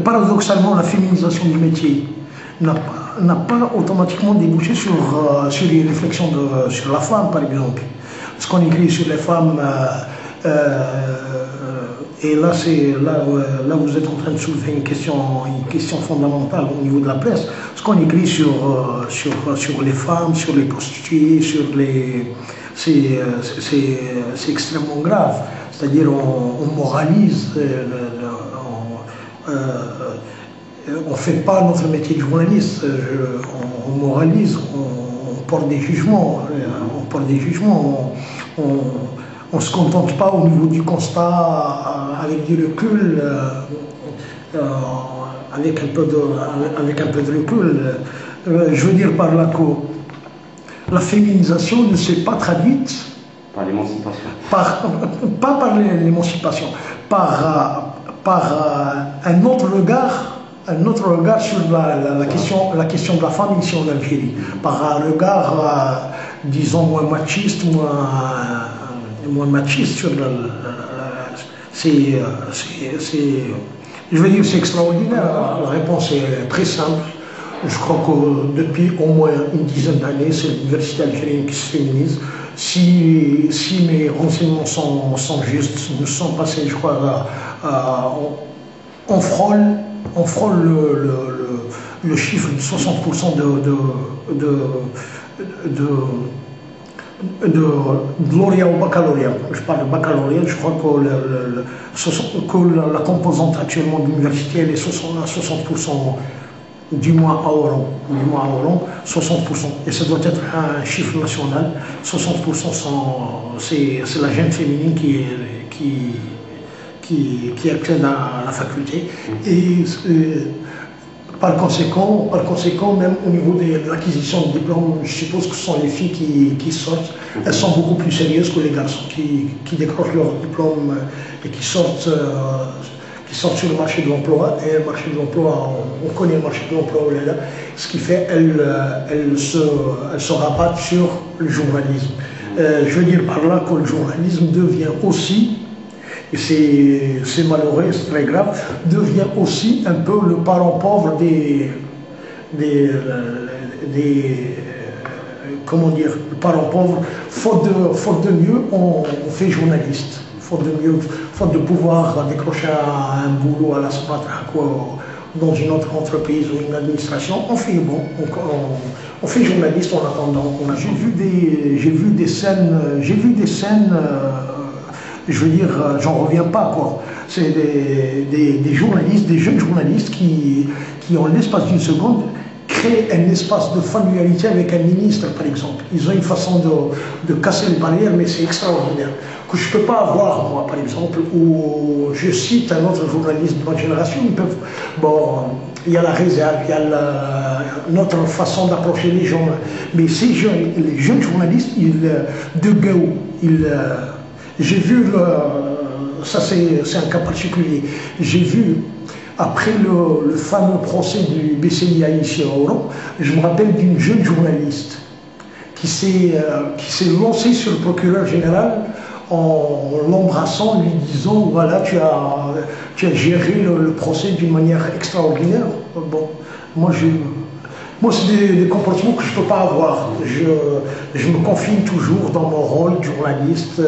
Paradoxalement, la féminisation du métier n'a pas automatiquement débouché sur les réflexions sur la femme, par exemple. Ce qu'on écrit sur les femmes, et là, là vous êtes en train de soulever une question fondamentale au niveau de la presse. Ce qu'on écrit sur les femmes, sur les prostituées, c'est extrêmement grave. C'est-à-dire on moralise, on ne fait pas notre métier de journaliste, on moralise, on porte des jugements, on ne se contente pas au niveau du constat avec du recul, avec un peu de recul. Je veux dire par là que la féminisation ne s'est pas traduite par l'émancipation. Pas par l'émancipation, par un autre regard sur la question de la femme ici en Algérie, par un regard, disons, moins machiste sur je veux dire, c'est extraordinaire. La réponse est très simple. Je crois que depuis au moins une dizaine d'années, c'est l'université algérienne qui se féminise. Si mes renseignements sont justes, nous sommes passés, je crois, on frôle le chiffre de 60% de lauréat au baccalauréat. Je parle de baccalauréat, je crois que la composante actuellement de l'université, elle est 60%. Du moins à Oran, 60%. Et ça doit être un chiffre national. 60% c'est la jeune féminine qui accède à la faculté. Et par conséquent, même au niveau de l'acquisition de diplômes, je suppose que ce sont les filles qui sortent. Elles sont beaucoup plus sérieuses que les garçons qui décrochent leur diplôme et qui sortent sur le marché de l'emploi. Et le marché de l'emploi, on connaît le marché de l'emploi où elle est là, ce qui fait qu'elle se rabattent sur le journalisme. Je veux dire par là que le journalisme devient aussi, et c'est malheureux, c'est très grave, devient aussi un peu le parent pauvre comment dire, le parent pauvre, faute de mieux, on fait journaliste. Faute de pouvoir décrocher un boulot à la Sumatra, dans une autre entreprise ou une administration, on fait journaliste en attendant. J'ai vu des scènes, je veux dire, j'en reviens pas, quoi. C'est des journalistes, des jeunes journalistes qui en l'espace d'une seconde, créent un espace de familiarité avec un ministre, par exemple. Ils ont une façon de casser les barrières, mais c'est extraordinaire. Que je ne peux pas avoir, moi, par exemple, où je cite un autre journaliste de ma génération, il y a la réserve, il y a notre façon d'approcher les gens. Mais ces jeunes, les jeunes journalistes, j'ai vu, ça c'est un cas particulier, j'ai vu, après le fameux procès du BCIA ici à Oran, je me rappelle d'une jeune journaliste qui s'est lancée sur le procureur général en l'embrassant, lui disant voilà, tu as géré le procès d'une manière extraordinaire. Bon, moi c'est des comportements que je ne peux pas avoir. Je me confine toujours dans mon rôle de journaliste.